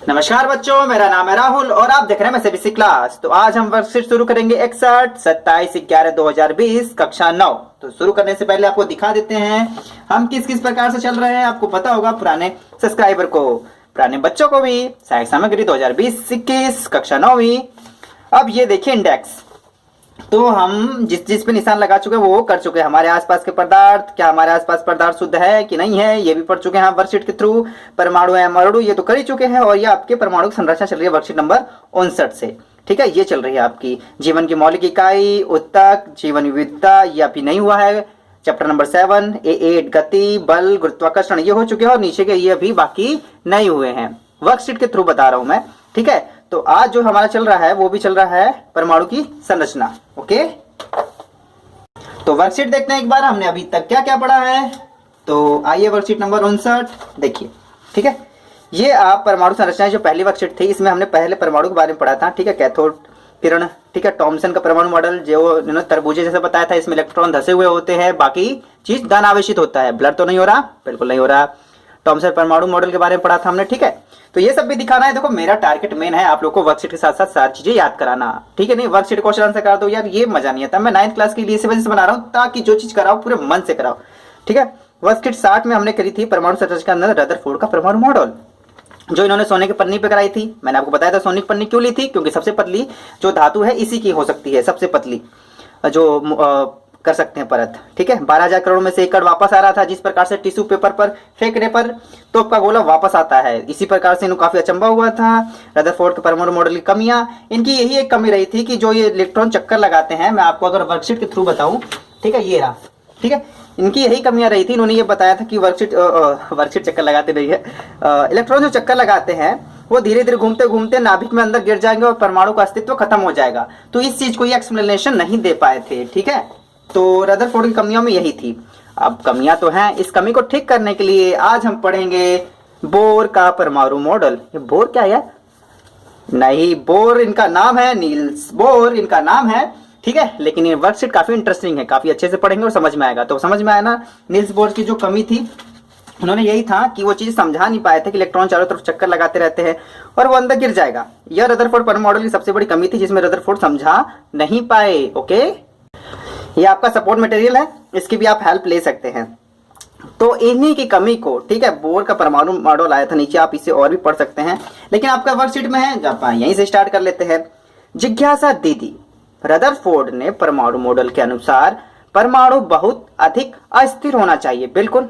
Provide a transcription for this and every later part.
नमस्कार बच्चों, मेरा नाम है राहुल और आप देख रहे हैं सीबीएसई क्लास। तो आज हम वर्कशीट शुरू करेंगे 61 27 11 2020 कक्षा 9। तो शुरू करने से पहले आपको दिखा देते हैं हम किस किस प्रकार से चल रहे हैं। आपको पता होगा पुराने सब्सक्राइबर को, पुराने बच्चों को भी सहायक सामग्री 2020-21 कक्षा 9वीं। अब ये देखिए इंडेक्स, तो हम जिस पे निशान लगा चुके हैं वो कर चुके हैं। हमारे आसपास के पदार्थ, क्या हमारे आसपास पदार्थ शुद्ध है कि नहीं है, ये भी पढ़ चुके हैं वर्कशीट के थ्रू। परमाणु है अमरु, ये तो कर ही चुके हैं। और ये आपके परमाणु की संरचना चल रही है वर्कशीट नंबर 59 से। ठीक है, ये चल रही है आपकी जीवन की मौलिक इकाई, उत्तक, जीवन विविधता, ये अभी नहीं हुआ है। चैप्टर नंबर 7 A8 गति, बल, गुरुत्वाकर्षण, ये हो चुके हैं और नीचे के ये अभी बाकी नहीं हुए हैं। वर्कशीट के थ्रू बता रहा हूं मैं। ठीक है, तो आज जो हमारा चल रहा है वो भी चल रहा है परमाणु की संरचना। ओके, तो वर्कशीट देखते हैं एक बार हमने अभी तक क्या क्या पढ़ा है। तो आइए वर्कशीट नंबर 59 देखिए। ठीक है, ये आप परमाणु संरचना जो पहली वर्कशीट थी, इसमें हमने पहले परमाणु के बारे में पढ़ा था। ठीक है, कैथोड किरण, ठीक है, टॉमसन का परमाणु मॉडल जो तरबूजे जैसे बताया था, इसमें इलेक्ट्रॉन धसे हुए होते हैं, बाकी चीज धन आवेशित होता है। ब्लड तो नहीं हो रहा, बिल्कुल नहीं हो रहा। टॉमसन परमाणु मॉडल के बारे में पढ़ा था हमने। ठीक है, तो ये सब भी दिखाना है। देखो मेरा टारगेट मेन है आप लोग को वर्कशीट के साथ साथ सारी चीजें याद कराना। ठीक है, नहीं वर्कशीट क्वेश्चन आंसर करा दो यार, ये मजा नहीं आता। मैं 9th क्लास के लिए इसी वजह से बना रहा हूँ ताकि जो चीज कराओ पूरे मन से कराओ। ठीक है, वर्कशीट 60 में हमने करी थी परमाणु संरचना के अंदर रदरफोर्ड का परमाणु मॉडल, जो इन्होंने सोने की पन्नी पे कराई थी। मैंने आपको बताया था सोने की पन्नी क्यों ली थी, क्योंकि सबसे पतली जो धातु है इसी की हो सकती है, सबसे पतली जो कर सकते हैं परत। ठीक है, 12,000 करोड़ में से 1 करोड़ वापस आ रहा था। जिस प्रकार से टिश्यू पेपर पर फेंकने पर तोप का गोला वापस आता है, इसी प्रकार से इन्हें काफी अचंभा हुआ था। रदरफोर्ड के परमाणु मॉडल की कमियां, इनकी यही एक कमी रही थी कि जो ये इलेक्ट्रॉन चक्कर लगाते हैं, मैं आपको अगर वर्कशीट के थ्रू बताऊं, ठीक है, ये रहा। ठीक है, इनकी यही कमियां रही थी। इन्होंने ये बताया था कि वर्कशीट चक्कर लगाते नहीं है, इलेक्ट्रॉन जो चक्कर लगाते हैं वो धीरे धीरे घूमते घूमते नाभिक में अंदर गिर जाएंगे और परमाणु का अस्तित्व खत्म हो जाएगा। तो इस चीज को ये एक्सप्लेनेशन नहीं दे पाए थे। ठीक है, तो रदरफोर्ड की कमियों में यही थी। अब कमियां तो हैं, इस कमी को ठीक करने के लिए आज हम पढ़ेंगे बोर का परमाणु मॉडल। ये बोर क्या है? नहीं, बोर इनका नाम है, नील्स बोर इनका नाम है। ठीक है, लेकिन ये वर्कशीट काफी इंटरेस्टिंग है, काफी अच्छे से पढ़ेंगे और समझ में आएगा। तो समझ में आया ना, नील्स बोर की जो कमी थी उन्होंने यही था कि वो चीज समझा नहीं पाए थे कि इलेक्ट्रॉन चारों तरफ चक्कर लगाते रहते हैं और वो अंदर गिर जाएगा। यह रदरफोर्ड परमाणु मॉडल की सबसे बड़ी कमी थी जिसमें रदरफोर्ड समझा नहीं पाए। ओके, ये आपका सपोर्ट मटेरियल है, इसकी भी आप हेल्प ले सकते हैं। तो इन्हीं की कमी को, ठीक है, बोर का परमाणु मॉडल आया था, नीचे आप इसे और भी पढ़ सकते हैं, लेकिन आपका वर्कशीट में है, जब यहीं से स्टार्ट कर लेते हैं। जिज्ञासा दीदी, रदरफोर्ड ने परमाणु मॉडल के अनुसार परमाणु बहुत अधिक अस्थिर होना चाहिए। बिल्कुल,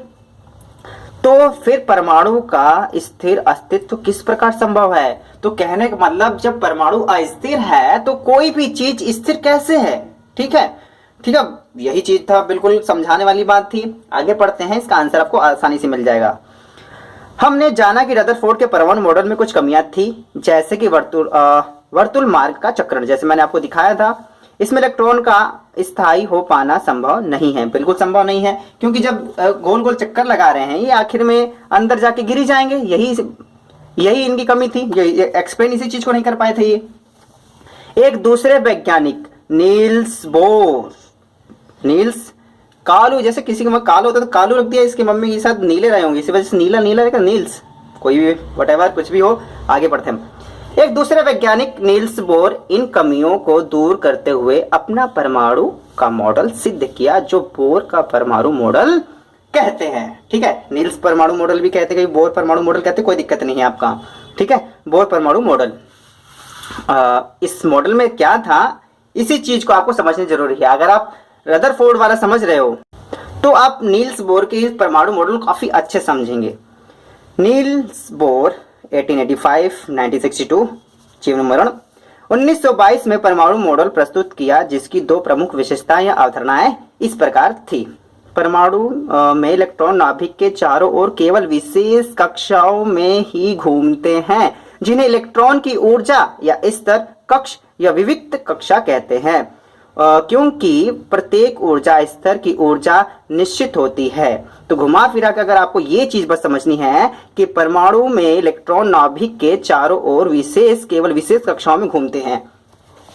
तो फिर परमाणु का स्थिर अस्तित्व किस प्रकार संभव है? तो कहने का मतलब जब परमाणु अस्थिर है तो कोई भी चीज स्थिर कैसे है? ठीक है, ठीक है, यही चीज था, बिल्कुल समझाने वाली बात थी। आगे पढ़ते हैं, इसका आंसर आपको आसानी से मिल जाएगा। हमने जाना कि रदरफोर्ड के परमाणु मॉडल में कुछ कमियां थी, जैसे कि वर्तुल मार्ग का चक्रण, जैसे मैंने आपको दिखाया था। इसमें इलेक्ट्रॉन का स्थायी हो पाना संभव नहीं है, बिल्कुल संभव नहीं है, क्योंकि जब गोल गोल चक्कर लगा रहे हैं ये आखिर में अंदर जाके गिर जाएंगे। यही इनकी कमी थी, ये एक्सप्लेन इसी चीज को नहीं कर पाए थे ये। एक दूसरे वैज्ञानिक नील्स बोर, नील्स कालू, जैसे किसी का कालो होता तो कालू रख दिया, इसकी मम्मी के साथ नीले रहे होंगे, इसी वजह से नीला नीला रहेगा नील्स, कोई भी व्हाटएवर कुछ भी हो। आगे बढ़ते हैं। एक दूसरे वैज्ञानिक नील्स बोर इन कमियों को दूर करते हुए अपना परमाणु का मॉडल सिद्ध किया, जो बोर का परमाणु मॉडल कहते हैं। ठीक है, नील्स परमाणु मॉडल भी कहते हैं, बोर परमाणु मॉडल कहते हैं, कोई दिक्कत नहीं है आपका। ठीक है, बोर परमाणु मॉडल, इस मॉडल में क्या था, इसी चीज को आपको समझना जरूरी है। अगर आप रदरफोर्ड वाला समझ रहे हो तो आप नील्स बोर के इस परमाणु मॉडल को काफी अच्छे समझेंगे। नील्स बोर 1885 1962 जीवन मरण, 1922 में परमाणु मॉडल प्रस्तुत किया, जिसकी 2 प्रमुख विशेषताएं या अवधारणाएं इस प्रकार थी। परमाणु में इलेक्ट्रॉन नाभिक के चारों ओर केवल विशेष कक्षाओं में ही घूमते हैं, जिन्हें इलेक्ट्रॉन की ऊर्जा या स्तर कक्ष या विविक्त कक्षा कहते हैं, क्योंकि प्रत्येक ऊर्जा स्तर की ऊर्जा निश्चित होती है। तो घुमा फिरा के अगर आपको ये चीज बस समझनी है कि परमाणु में इलेक्ट्रॉन नाभिक के चारों ओर केवल विशेष कक्षाओं में घूमते हैं।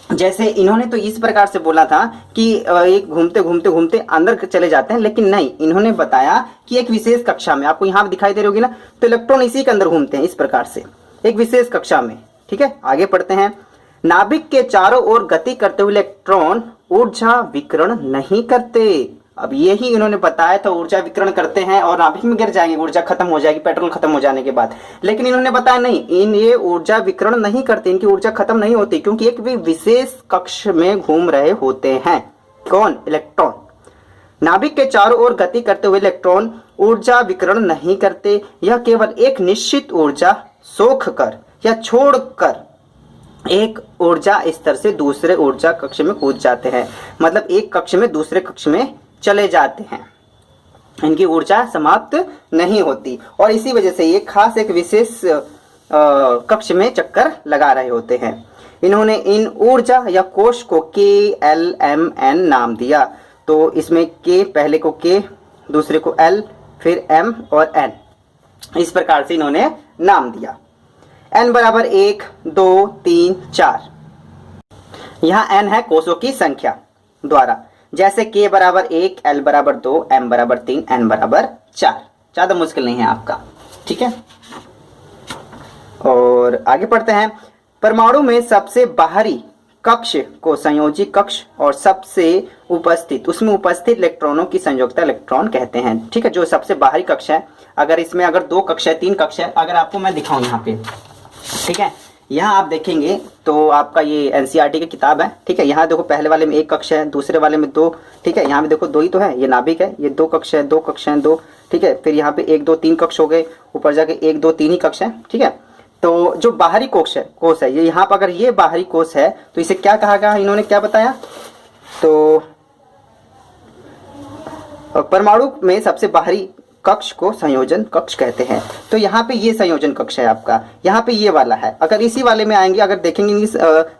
जैसे इन्होंने तो इस प्रकार से बोला था कि एक घूमते घूमते घूमते अंदर चले जाते हैं, लेकिन नहीं, इन्होंने बताया कि एक विशेष कक्षा में, आपको यहाँ दिखाई दे रही होगी ना, तो इलेक्ट्रॉन इसी के अंदर घूमते हैं इस प्रकार से। एक विशेष कक्षा में। ठीक है, आगे पढ़ते हैं। नाभिक के चारों ओर गति करते हुए इलेक्ट्रॉन ऊर्जा विकिरण नहीं करते। अब यही इन्होंने बताया था, ऊर्जा विकिरण करते हैं और नाभिक में गिर जाएंगे, ऊर्जा खत्म हो जाएगी पेट्रोल खत्म हो जाने के बाद। लेकिन इन्होंने बताया नहीं, ये ऊर्जा विकिरण नहीं करते, इनकी ऊर्जा खत्म नहीं होती, क्योंकि एक भी विशेष कक्ष में घूम रहे होते हैं। कौन? इलेक्ट्रॉन। नाभिक के चारों ओर गति करते हुए इलेक्ट्रॉन ऊर्जा विकिरण नहीं करते, यह केवल एक निश्चित ऊर्जा सोख कर या छोड़कर एक ऊर्जा स्तर से दूसरे ऊर्जा कक्ष में कूद जाते हैं। मतलब एक कक्ष में दूसरे कक्ष में चले जाते हैं, इनकी ऊर्जा समाप्त नहीं होती, और इसी वजह से ये खास एक विशेष कक्ष में चक्कर लगा रहे होते हैं। इन्होंने इन ऊर्जा या कोश को KLMN नाम दिया। तो इसमें K, पहले को K, दूसरे को L, फिर M और N, इस प्रकार से इन्होंने नाम दिया। N बराबर 1, 2, 3, 4। यहाँ N है कोषों की संख्या द्वारा, जैसे K बराबर 1, L बराबर 2, M बराबर 3, N बराबर 4। ज्यादा मुश्किल नहीं है आपका। ठीक है, और आगे पढ़ते हैं। परमाणु में सबसे बाहरी कक्ष को संयोजी कक्ष और सबसे उपस्थित, उसमें उपस्थित इलेक्ट्रॉनों की संयोजकता इलेक्ट्रॉन कहते हैं। ठीक है, जो सबसे बाहरी कक्ष है, अगर इसमें अगर 2 कक्ष है, 3 कक्ष है, अगर आपको मैं दिखाऊं यहाँ पे, ठीक है, यहाँ आप देखेंगे तो आपका ये NCERT की किताब है। ठीक है, यहाँ देखो पहले वाले में 1 कक्ष है, दूसरे वाले में 2। ठीक है, यहाँ पे देखो 2 ही तो है, ये नाभिक है, ये 2 कक्ष है, 2 कक्ष हैं 2। ठीक है, फिर यहाँ पे 1, 2, 3 कक्ष हो गए, ऊपर जाके 1, 2, 3 ही कक्ष है। ठीक है, तो जो बाहरी कोश है ये यहाँ पर, अगर ये बाहरी कोश है तो इसे क्या कहा गया, इन्होंने क्या बताया, तो परमाणु में सबसे बाहरी कक्ष को संयोजन कक्ष कहते हैं। तो यहाँ पे ये संयोजन कक्ष है आपका, यहाँ पे ये वाला है। अगर इसी वाले में आएंगे, अगर देखेंगे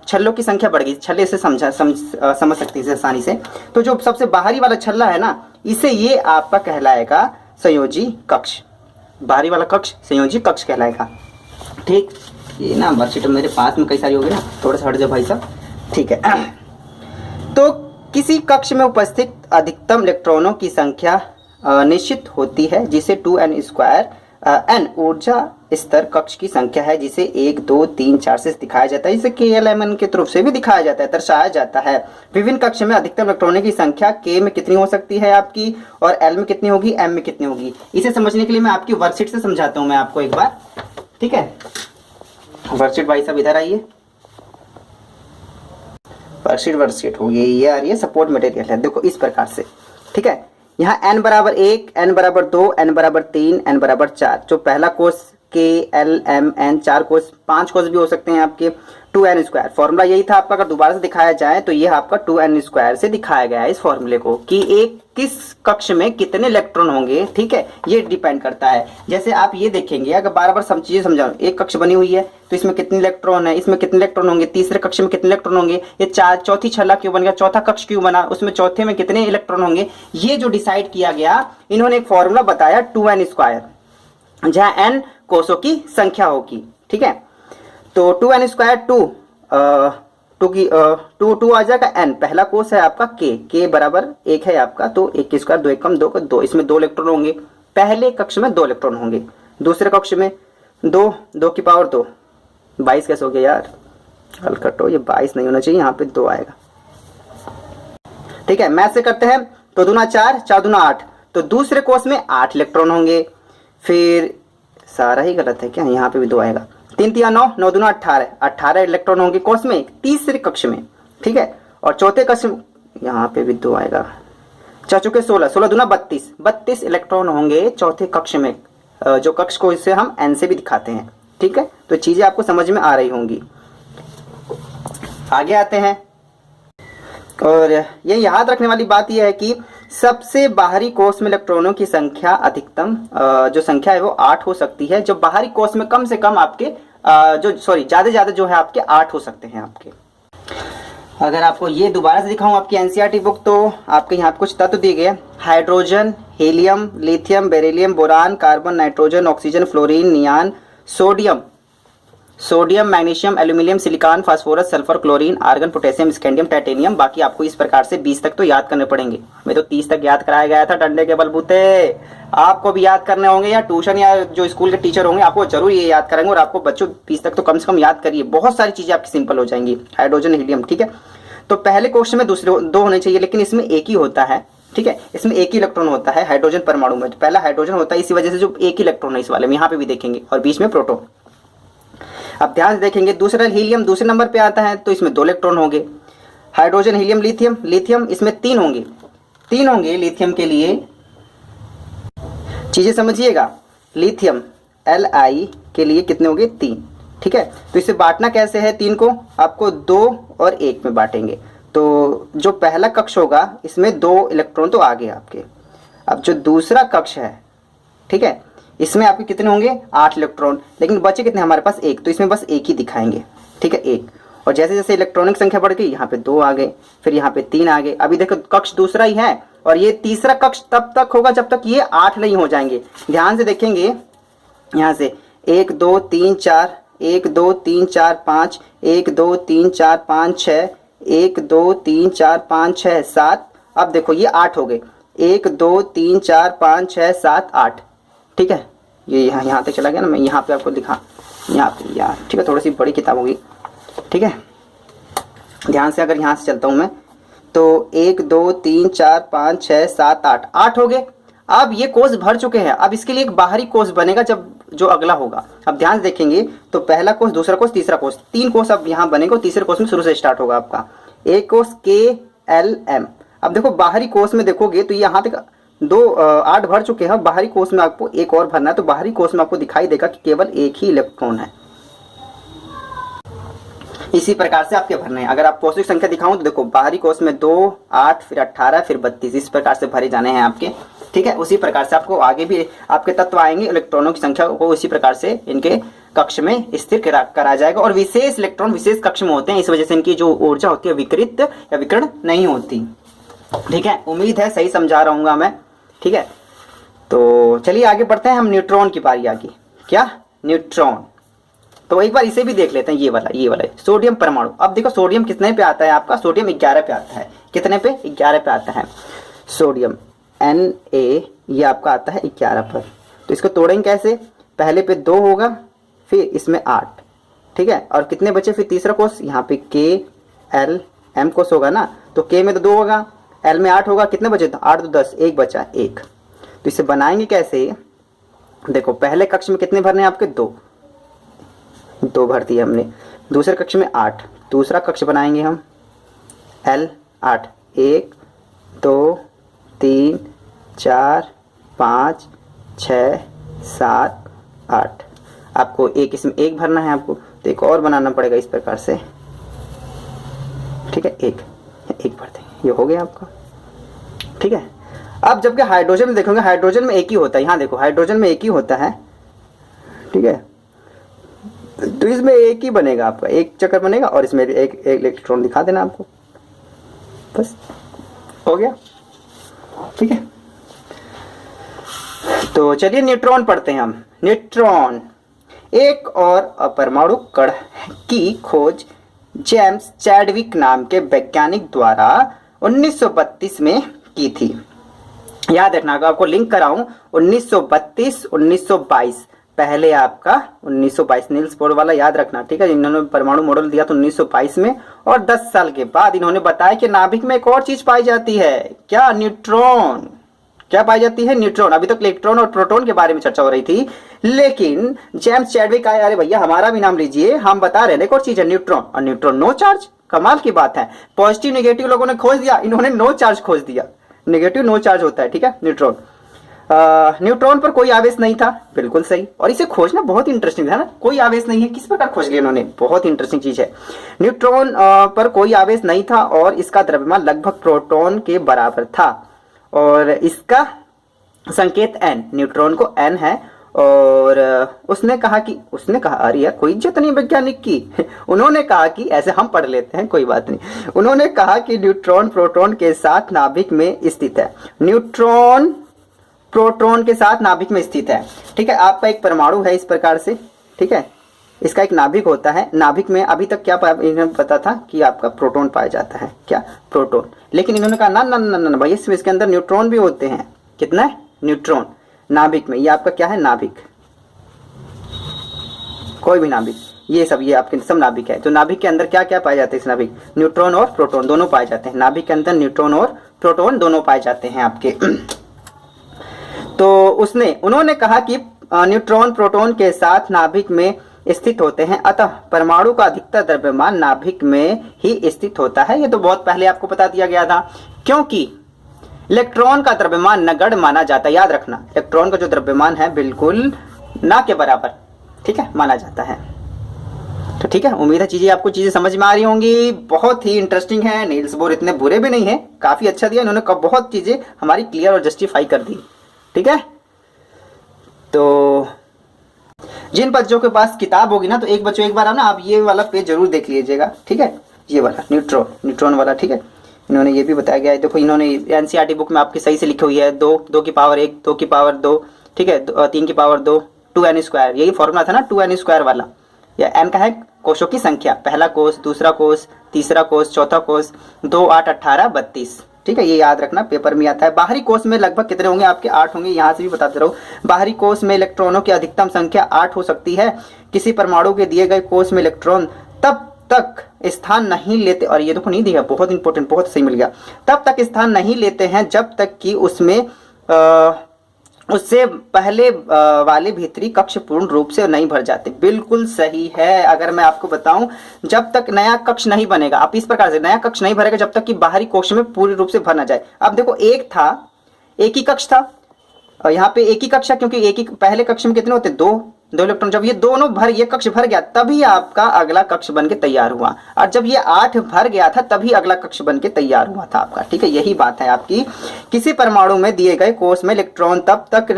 छल्लों की संख्या बढ़ गई, छल्ले से समझ सकती है आसानी से। तो जो सबसे बाहरी वाला छल्ला है ना, इसे ये आपका कहलाएगा संयोजी कक्ष, बाहरी वाला कक्ष संयोजी कक्ष कहलाएगा। ठीक, ये ना वर्कशीट मेरे पास में कई सारी हो गई ना, थोड़ा सा हट जाओ भाई साहब। ठीक है, तो किसी कक्ष में उपस्थित अधिकतम इलेक्ट्रॉनों की संख्या निश्चित होती है, जिसे 2n²। n ऊर्जा स्तर कक्ष की संख्या है, जिसे 1, 2, 3, 4 से दिखाया जाता है। इसे KLMN के रूप से भी दिखाया जाता है, दर्शाया जाता है। विभिन्न कक्ष में अधिकतम इलेक्ट्रॉनों की संख्या K में कितनी हो सकती है आपकी, और L में कितनी होगी, M में कितनी होगी। इसे समझने के लिए मैं आपकी वर्कशीट से समझाता हूँ मैं आपको एक बार। ठीक है, वर्कशीट भाई साहब इधर आइए। वर्कशीट हो गई ये आ रही है, सपोर्ट मटेरियल है, देखो इस प्रकार से। ठीक है, यहाँ n बराबर 1, n बराबर 2, n बराबर 3, n बराबर 4। जो पहला कोष KLMN, 4 कोष, 5 कोष भी हो सकते हैं आपके। 2n², फॉर्मूला यही था आपका। अगर दोबारा से दिखाया जाए तो ये आपका 2n² से दिखाया गया है इस फॉर्मूले को, कि एक किस कक्ष में कितने इलेक्ट्रॉन होंगे। ठीक है, ये डिपेंड करता है। जैसे आप ये देखेंगे, अगर बार बार सब चीजें समझाओ, एक कक्ष बनी हुई है तो इसमें कितने इलेक्ट्रॉन है, इसमें कितने इलेक्ट्रॉन होंगे, तीसरे कक्ष में कितने इलेक्ट्रॉन होंगे, ये चौथी छल्ला क्यों बन गया, चौथा कक्ष क्यों बना, उसमें चौथे में कितने इलेक्ट्रॉन होंगे, ये जो डिसाइड किया गया, इन्होंने एक फॉर्मूला बताया 2n², जहां n कोषों की संख्या होगी। ठीक है, तो 2n², 2 आ जाएगा। n पहला कोष है आपका K बराबर 1 है आपका, तो 1 की स्क्वायर 2 1 कम 2 का 2, इसमें 2 इलेक्ट्रॉन होंगे। पहले कक्ष में 2 इलेक्ट्रॉन होंगे, दूसरे कक्ष में 2 की पावर 2, 22 कैसे हो गया यार, हल कटो, ये 22 नहीं होना चाहिए, यहाँ पे 2 आएगा। ठीक है, मैथ से करते हैं, तो 2 दूना 4, 4 दूना 8, तो दूसरे कोष में 8 इलेक्ट्रॉन होंगे। फिर सारा ही गलत है क्या, यहाँ पे भी 2 आएगा। 3 3 9, 9 दूना 18, 18 इलेक्ट्रॉन होंगे कोष में, तीसरे कक्ष में। ठीक है, और चौथे कक्ष, यहाँ पे भी 2 आएगा। 4 चौके 16, 16 दूना 32, 32 इलेक्ट्रॉन होंगे चौथे कक्ष में, जो कक्ष को इसे हम n से भी दिखाते हैं। ठीक है, तो चीजें आपको समझ में आ रही होंगी। आगे आते हैं, और ये याद रखने वाली बात यह है कि सबसे बाहरी कोष में इलेक्ट्रॉनों की संख्या अधिकतम जो संख्या है वो 8 हो सकती है। जो बाहरी कोष में कम से कम आपके ज्यादा जो है आपके 8 हो सकते हैं आपके। अगर आपको ये दोबारा से दिखाऊं आपकी NCERT बुक, तो आपके यहाँ कुछ तत्व दिए गए, hydrogen, helium, lithium, beryllium, boron, carbon, nitrogen, oxygen, fluorine, neon, sodium, sodium, magnesium, aluminium, silicon, phosphorus, sulphur, chlorine, argon, potassium, scandium, titanium. बाकी आपको इस प्रकार से 20 तक तो याद करने पड़ेंगे। मैं तो 30 तक याद कराया गया था डंडे के बलबूते। आपको भी याद करने होंगे, या ट्यूशन या जो स्कूल के टीचर होंगे आपको जरूर ये याद करेंगे। और आपको बच्चों 20 तक तो कम से कम याद करिए, बहुत सारी चीजें आपकी सिंपल हो जाएंगी। हाइड्रोजन, हीलियम, ठीक है। तो पहले क्वेश्चन में दूसरे दो होने चाहिए, लेकिन इसमें एक ही होता है, ठीक है। इसमें एक ही इलेक्ट्रॉन होता है हाइड्रोजन परमाणु में। तो पहला हाइड्रोजन होता है, इसी वजह से जो एक ही इलेक्ट्रॉन है इस वाले में, यहाँ पे भी देखेंगे, और बीच में प्रोटॉन। अब ध्यान से देखेंगे, दूसरा हीलियम दूसरे नंबर पे आता है, तो इसमें 2 इलेक्ट्रॉन होंगे। हाइड्रोजन, हीलियम, लिथियम, लिथियम इसमें 3 होंगे, 3 होंगे लिथियम के लिए। चीजें समझिएगा, लिथियम Li के लिए कितने होंगे? 3, ठीक है। तो इसे बांटना कैसे है 3 को? आपको 2 और 1 में बांटेंगे। तो जो पहला कक्ष होगा इसमें 2 इलेक्ट्रॉन तो आ गए आपके। अब जो दूसरा कक्ष है, ठीक है, इसमें आपके कितने होंगे? 8 इलेक्ट्रॉन, लेकिन बचे कितने हमारे पास? 1। तो इसमें बस 1 ही दिखाएंगे, ठीक है, 1। और जैसे जैसे इलेक्ट्रॉनिक संख्या बढ़ गई, यहाँ पे 2 आ गए, फिर यहाँ पे 3 आ गए। अभी देखो कक्ष दूसरा ही है, और ये तीसरा कक्ष तब तक होगा जब तक ये 8 नहीं हो जाएंगे। ध्यान से देखेंगे, यहाँ से 1 2 3 4, 1 2 3 4 5, 1 2 3 4 5 6, 1 2 3 4 5 6 7। अब देखो ये 8 हो गए, 1 2 3 4 5 6 7 8, ठीक है। ये यहाँ तक चला गया ना, मैं यहाँ पे आपको दिखा, यहाँ पे यार, ठीक है, थोड़ी सी बड़ी किताब होगी, ठीक है। ध्यान से अगर यहाँ से चलता हूँ मैं, तो 1 2 3 4 5 6 7 8 हो गए। अब ये कोष भर चुके हैं, अब इसके लिए एक बाहरी कोष बनेगा जब जो अगला होगा। अब ध्यान से देखेंगे, तो पहला कोष, दूसरा कोष, तीसरा कोष, 3 कोष अब यहाँ बनेगा। तीसरे कोष में शुरू से स्टार्ट होगा आपका एक कोष KLM। अब देखो बाहरी कोष में देखोगे तो यहाँ तक 8 भर चुके हैं, बाहरी कोष में आपको एक और भरना है। तो बाहरी कोष में आपको दिखाई देगा कि केवल एक ही इलेक्ट्रॉन है। इसी प्रकार से आपके भरने हैं। अगर आप पौष्टिक संख्या दिखाऊं तो देखो बाहरी कोष में 2 8 फिर 18 फिर 32, इस प्रकार से भरे जाने हैं आपके, ठीक है। उसी प्रकार से आपको आगे भी आपके तत्व आएंगे, इलेक्ट्रॉनों की संख्या को उसी प्रकार से इनके कक्ष में स्थिर करा जाएगा। और विशेष इलेक्ट्रॉन विशेष कक्ष में होते हैं, इस वजह से इनकी जो ऊर्जा होती है विकृत या विकर्ण नहीं होती, ठीक है। उम्मीद है सही समझा रहूंगा मैं, ठीक है। तो चलिए आगे बढ़ते हैं हम। न्यूट्रॉन की बारी आ गई। क्या? न्यूट्रॉन। तो एक बार इसे भी देख लेते हैं, ये वाला सोडियम परमाणु। अब देखो सोडियम कितने पे आता है आपका? सोडियम 11 पे आता है। कितने पे? 11 पे आता है सोडियम। Na ये आपका आता है 11 पर। तो इसको तोड़ेंगे कैसे? पहले पे 2 होगा, फिर इसमें 8, ठीक है। और कितने बचे फिर तीसरा कोष? यहाँ पे KLM कोष होगा ना, तो K में तो 2 होगा, L में 8 होगा, कितने बचे? 8 तो 10, 1 बचा 1। तो इसे बनाएंगे कैसे? देखो पहले कक्ष में कितने भरने हैं आपके? 2 भर दिए हमने। दूसरे कक्ष में 8, दूसरा कक्ष बनाएंगे हम L8, 1 2 3 4 5 6 7 8। आपको एक इसमें 1 भरना है आपको, तो एक और बनाना पड़ेगा इस प्रकार से, ठीक है। एक भर देंगे, ये हो गया आपका, ठीक है। अब जबकि हाइड्रोजन में देखोगे, हाइड्रोजन में एक ही होता है। यहाँ देखो हाइड्रोजन में एक ही होता है, ठीक है। तो इसमें एक ही बनेगा आपका, एक चक्कर बनेगा, और इसमें एक इलेक्ट्रॉन दिखा देना आपको, बस हो गया, ठीक है। तो चलिए न्यूट्रॉन पढ़ते हैं हम। न्यूट्रॉन एक और अपरमाणु कण की खोज जेम्स चैडविक नाम के वैज्ञानिक द्वारा 1932 में की थी। याद रखना, अगर आपको लिंक कराऊं 1932 1922, पहले आपका 1922 नील्स बोर वाला याद रखना, ठीक है। इन्होंने परमाणु मॉडल दिया था 1922 में, और 10 साल के बाद इन्होंने बताया कि नाभिक में एक और चीज पाई जाती है। क्या? न्यूट्रॉन। क्या पाई जाती है? न्यूट्रॉन। अभी तक इलेक्ट्रॉन और प्रोटॉन के बारे में चर्चा हो रही थी, लेकिन जेम्स चैडविक आए, अरे भैया हमारा भी नाम लीजिए, हम बता रहे हैं एक और चीज है न्यूट्रॉन। और न्यूट्रॉन नो चार्ज, कमाल की बात है। पॉजिटिव नेगेटिव लोगों ने खोज दिया, इन्होंने नो चार्ज खोज दिया। नेगेटिव नो चार्ज होता है, ठीक है, न्यूट्रॉन। न्यूट्रॉन पर कोई आवेश नहीं था, बिल्कुल सही। और इसे खोजना बहुत इंटरेस्टिंग है ना, कोई आवेश नहीं है, किस प्रकार खोज लिया इन्होंने, बहुत इंटरेस्टिंग चीज है। न्यूट्रॉन पर कोई आवेश नहीं था, और इसका द्रव्यमान लगभग प्रोटॉन के बराबर था, और इसका संकेत N, न्यूट्रॉन को N है। और उसने कहा अरे यार कोई इज्जत नहीं वैज्ञानिक की उन्होंने कहा कि, ऐसे हम पढ़ लेते हैं कोई बात नहीं, उन्होंने कहा कि न्यूट्रॉन प्रोटॉन के साथ नाभिक में स्थित है। न्यूट्रॉन प्रोटॉन के साथ नाभिक में स्थित है, ठीक है। आपका एक परमाणु है इस प्रकार से, ठीक है। इसका एक नाभिक होता है, नाभिक में अभी तक क्या इन्होंने पता था कि आपका प्रोटॉन पाया जाता है, क्या प्रोटॉन, लेकिन इन्होंने कहा ना ना ना ना भाई इसके अंदर न्यूट्रॉन भी होते हैं। कितना है? न्यूट्रॉन नाभिक में, ये आपका क्या है? नाभिक, कोई भी नाभिक, ये सब ये आपके सब नाभिक है। तो नाभिक के अंदर क्या क्या पाए जाते हैं? इस नाभिक न्यूट्रॉन और प्रोटॉन दोनों पाए जाते हैं, नाभिक के अंदर न्यूट्रॉन और प्रोटॉन दोनों पाए जाते हैं आपके। तो उन्होंने कहा कि न्यूट्रॉन प्रोटॉन के साथ नाभिक में स्थित होते हैं, अतः परमाणु का अधिकतर द्रव्यमान नाभिक में ही स्थित होता है। ये तो बहुत पहले आपको बता दिया गया था, क्योंकि इलेक्ट्रॉन का द्रव्यमान नगण्य माना जाता है। याद रखना, इलेक्ट्रॉन का जो द्रव्यमान है बिल्कुल ना के बराबर, ठीक है, माना जाता है। तो ठीक है, उम्मीद है आपको समझ में आ रही होंगी। बहुत ही इंटरेस्टिंग है, नील्स बोर इतने बुरे भी नहीं है, काफी अच्छा दिया इन्होंने, बहुत चीजें हमारी क्लियर और जस्टिफाई कर दी। ठीक है, तो जिन बच्चों के पास किताब होगी ना, तो एक बच्चों एक बार ना आप ये वाला पेज जरूर देख लीजिएगा। ठीक है, ये वाला न्यूट्रॉन वाला। ठीक है, इन्होंने ये भी बताया गया है, देखो इन्होंने एनसीईआरटी बुक में आपकी सही से लिखी हुई है, 2 की पावर 1, 2 की पावर 2, ठीक है, 3 की पावर 2, 2n², यही फॉर्मूला था ना 2n² वाला। या n का है कोशों की संख्या, पहला कोष, दूसरा कोष, तीसरा कोष, चौथा कोष, 2, 8, 18, 32। ठीक है, ये याद रखना, पेपर में आता है। बाहरी कोष में लगभग कितने होंगे आपके? 8 होंगे, यहाँ से भी बताते रहो। बाहरी कोष में इलेक्ट्रॉनों की अधिकतम संख्या 8 हो सकती है। किसी परमाणु के दिए गए कोष में इलेक्ट्रॉन तब तक स्थान नहीं लेते, और ये देखो नहीं दिया, बहुत इंपॉर्टेंट, बहुत सही मिल गया, तब तक स्थान नहीं लेते हैं जब तक कि उसमें उससे पहले वाले भीतरी कक्ष पूर्ण रूप से नहीं भर जाते। बिल्कुल सही है। अगर मैं आपको बताऊं, जब तक नया कक्ष नहीं बनेगा, आप इस प्रकार से, नया कक्ष नहीं भरेगा जब तक कि बाहरी कोष में पूरी रूप से भर ना जाए। अब देखो एक ही कक्ष था, और यहाँ पे एक ही कक्ष है, क्योंकि एक ही, पहले कक्ष में कितने होते? 2 इलेक्ट्रॉन। जब ये दोनों ये कक्ष भर गया तभी आपका अगला कक्ष बन के तैयार हुआ, और जब ये 8 भर गया था तभी अगला कक्ष बन के तैयार हुआ था आपका। ठीक है, यही बात है आपकी। किसी परमाणु में दिए गए कोष में इलेक्ट्रॉन तब तक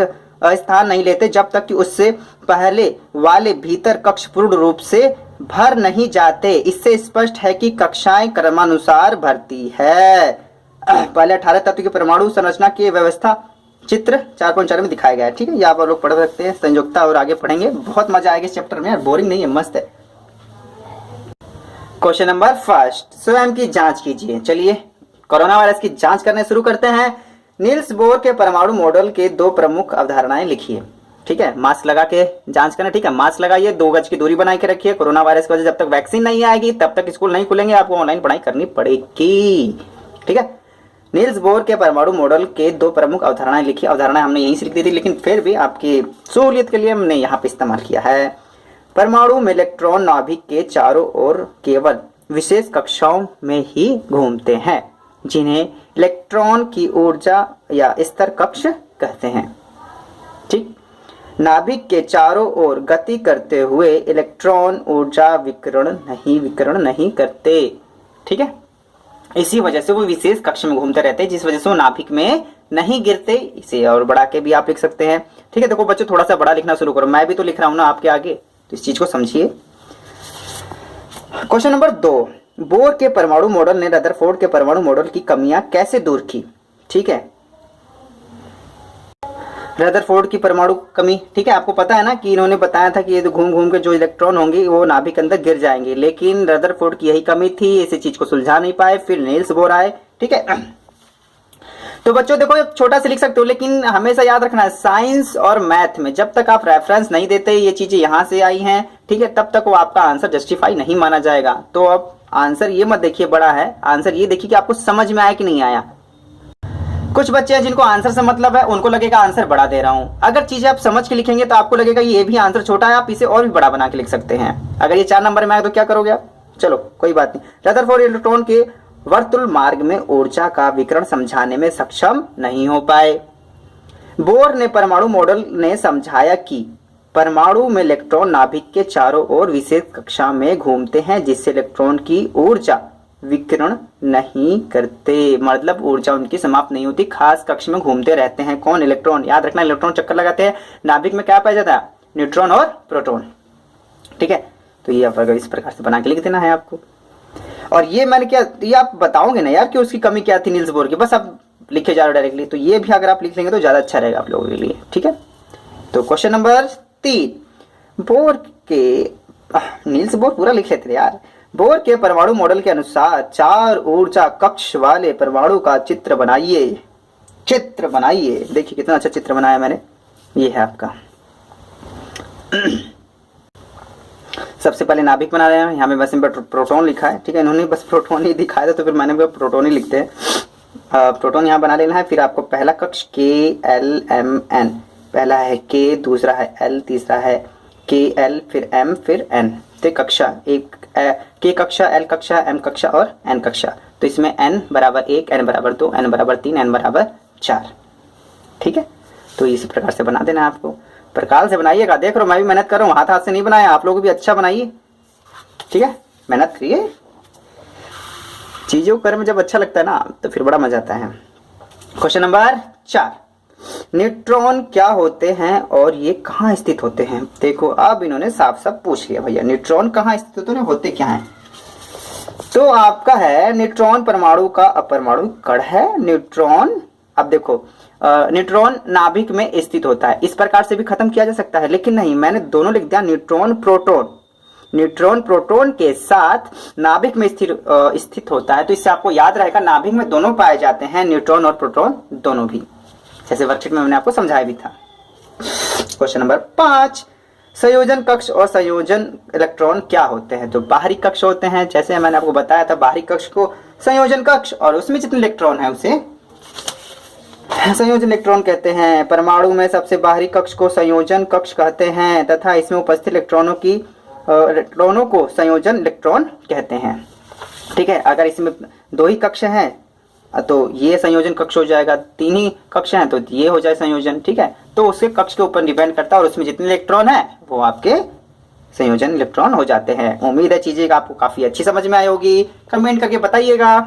स्थान नहीं लेते जब तक कि उससे पहले वाले भीतर कक्ष पूर्ण रूप से भर नहीं जाते। इससे स्पष्ट है कि कक्षाएं क्रमानुसार भरती है। पहले 18 तत्व की परमाणु संरचना की व्यवस्था चित्र 4.4 में दिखाया गया है। ठीक है, ये आप लोग पढ़ सकते हैं, संयोजकता, और आगे पढ़ेंगे, बहुत मजा आएगा इस चैप्टर में, बोरिंग नहीं है, मस्त है। क्वेश्चन नंबर 1, स्वयं की जांच कीजिए। चलिए कोरोना वायरस की जांच करने शुरू करते हैं। नील्स बोर के परमाणु मॉडल के 2 प्रमुख अवधारणाएं लिखिए। ठीक है, मास्क लगा के जांच करना। ठीक है, मास्क लगाइए, 2 गज की दूरी बना के रखिए। कोरोना वायरस की वजह जब तक वैक्सीन नहीं आएगी तब तक स्कूल नहीं खुलेंगे, आपको ऑनलाइन पढ़ाई करनी पड़ेगी। ठीक है, नील्स बोर के परमाणु मॉडल के 2 प्रमुख अवधारणाएं लिखी। अवधारणाएं हमने यहीं से लिख दी थी, लेकिन फिर भी आपकी सहूलियत के लिए हमने यहाँ पे इस्तेमाल किया है। परमाणु में इलेक्ट्रॉन नाभिक के चारों ओर केवल विशेष कक्षाओं में ही घूमते हैं, जिन्हें इलेक्ट्रॉन की ऊर्जा या स्तर कक्ष कहते हैं। ठीक, नाभिक के चारों ओर गति करते हुए इलेक्ट्रॉन ऊर्जा विकिरण नहीं करते। ठीक है, इसी वजह से वो विशेष कक्ष में घूमते रहते हैं, जिस वजह से वो नाभिक में नहीं गिरते। इसे और बढ़ा के भी आप लिख सकते हैं। ठीक है, देखो बच्चों थोड़ा सा बड़ा लिखना शुरू करो, मैं भी तो लिख रहा हूं ना आपके आगे, तो इस चीज को समझिए। क्वेश्चन नंबर 2, बोर के परमाणु मॉडल ने रदरफोर्ड के परमाणु मॉडल की कमियां कैसे दूर की? ठीक है, रदरफोर्ड की परमाणु कमी, ठीक है, आपको पता है ना कि इन्होंने बताया था कि ये तो घूम घूम के जो इलेक्ट्रॉन होंगे वो नाभिक के अंदर गिर जाएंगे, लेकिन रदरफोर्ड की यही कमी थी, इसी चीज को सुलझा नहीं पाए, फिर नील्स बोर आए। ठीक है, तो बच्चों देखो छोटा से लिख सकते हो, लेकिन हमेशा याद रखना है साइंस और मैथ में जब तक आप रेफरेंस नहीं देते, ये चीजें यहां से आई हैं, ठीक है, तब तक वो आपका आंसर जस्टिफाई नहीं माना जाएगा। तो अब आंसर ये मत देखिए बड़ा है, आंसर ये देखिए कि आपको समझ में आया कि नहीं आया। कुछ बच्चे हैं जिनको आंसर से मतलब है, उनको लगेगा आंसर बड़ा दे रहा हूं। अगर चीजें आप समझ के लिखेंगे तो आपको लगेगा ये भी आंसर छोटा है, आप इसे और भी बड़ा बना के लिख सकते हैं। अगर ये 4 नंबर में आए तो क्या करोगे आप? चलो कोई बात नहीं। रदरफोर्ड इलेक्ट्रॉन के वर्तुल मार्ग में ऊर्जा का विकिरण समझाने में सक्षम नहीं हो पाए। बोर ने परमाणु मॉडल ने समझाया कि परमाणु में इलेक्ट्रॉन नाभिक के चारों ओर विशेष कक्षा में घूमते हैं, जिससे इलेक्ट्रॉन की ऊर्जा विकिरण नहीं करते, मतलब ऊर्जा उनकी समाप्त नहीं होती, खास कक्ष में घूमते रहते हैं। कौन? इलेक्ट्रॉन। याद रखना, इलेक्ट्रॉन चक्कर लगाते हैं। नाभिक में क्या पाया जाता है? न्यूट्रॉन और प्रोटॉन। ठीक है, तो ये अगर इस प्रकार से बना के लिख देना है आपको। और ये मैंने क्या, ये आप बताओगे ना यार कि उसकी कमी क्या थी नील्स बोर की, बस आप लिखे जा रहे हो डायरेक्टली, तो ये भी अगर आप लिख लेंगे तो ज्यादा अच्छा रहेगा आप लोगों के लिए। ठीक है, तो क्वेश्चन नंबर 3, बोर के नील्स बोर पूरा लिख लेते यार। बोर के परमाणु मॉडल के अनुसार 4 ऊर्जा कक्ष वाले परमाणु का चित्र बनाइए। चित्र बनाइए, देखिए कितना अच्छा चित्र बनाया मैंने। ये है आपका सबसे पहले नाभिक बना रहे हैं। यहाँ पे बस प्रोटॉन लिखा है, ठीक है। इन्होंने बस प्रोटॉन ही दिखाया था तो फिर मैंने प्रोटॉन ही लिखते हैं। प्रोटॉन यहाँ बना लेना है। फिर आपको पहला कक्ष KLMN, पहला है K, दूसरा है L, तीसरा है KL, फिर M, फिर N। तो कक्षा एक K कक्षा, L कक्षा, M कक्षा और N कक्षा। तो इसमें N बराबर 1, N बराबर 2, N बराबर 3, N बराबर 4, ठीक है। तो इसी प्रकार से बना देना है आपको। प्रकार से बनाइएगा। देख रहा हूँ मैं भी मेहनत कर रहा हूँ, हाथ से नहीं बनाया। आप लोग भी अच्छा बनाइए, ठीक है। मेहनत करिए, चीजों को करने में जब अच्छा लगता है ना तो फिर बड़ा मजा आता है। क्वेश्चन नंबर 4, न्यूट्रॉन क्या होते हैं और ये कहाँ स्थित होते हैं। देखो अब इन्होंने साफ साफ पूछ लिया भैया न्यूट्रॉन कहाँ स्थित होते क्या हैं। तो आपका है न्यूट्रॉन परमाणु का अपरमाणु कण है। न्यूट्रॉन, अब देखो न्यूट्रॉन नाभिक में स्थित होता है। इस प्रकार से भी खत्म किया जा सकता है, लेकिन नहीं, मैंने दोनों लिख दिया। न्यूट्रॉन प्रोटॉन, न्यूट्रॉन प्रोटॉन के साथ नाभिक में स्थित होता है। तो इससे आपको याद रहेगा नाभिक में दोनों पाए जाते हैं, न्यूट्रॉन और प्रोटॉन दोनों भी, जैसे वर्कशीट में मैंने आपको समझाया भी था। क्वेश्चन नंबर 5, संयोजन कक्ष और संयोजन इलेक्ट्रॉन क्या होते हैं। तो बाहरी कक्ष होते हैं, जैसे मैंने आपको बताया था, बाहरी कक्ष को संयोजन कक्ष और उसमें जितने इलेक्ट्रॉन है उसे संयोजन इलेक्ट्रॉन कहते हैं। परमाणु में सबसे बाहरी कक्ष को संयोजन कक्ष कहते हैं तथा इसमें उपस्थित इलेक्ट्रॉनों को संयोजन इलेक्ट्रॉन कहते हैं, ठीक है। अगर इसमें 2 ही कक्ष हैं तो ये संयोजन कक्ष हो जाएगा, 3 ही कक्ष हैं तो ये हो जाए संयोजन, ठीक है। तो उसके कक्ष के ऊपर डिपेंड करता है और उसमें जितने इलेक्ट्रॉन है वो आपके संयोजन इलेक्ट्रॉन हो जाते हैं। उम्मीद है चीजें आपको काफी अच्छी समझ में आई होगी। कमेंट करके बताइएगा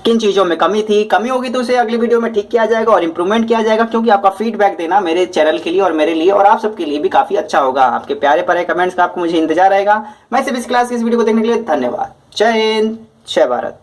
किन चीजों में कमी होगी तो उसे अगली वीडियो में ठीक किया जाएगा और इंप्रूवमेंट किया जाएगा, क्योंकि आपका फीडबैक देना मेरे चैनल के लिए और मेरे लिए और आप सबके लिए भी काफी अच्छा होगा। आपके प्यारे प्यारे कमेंट्स का आपको मुझे इंतजार रहेगा। मैं सिर्फ इस क्लास की इस वीडियो को देखने के लिए धन्यवाद। जय हिंद, जय भारत।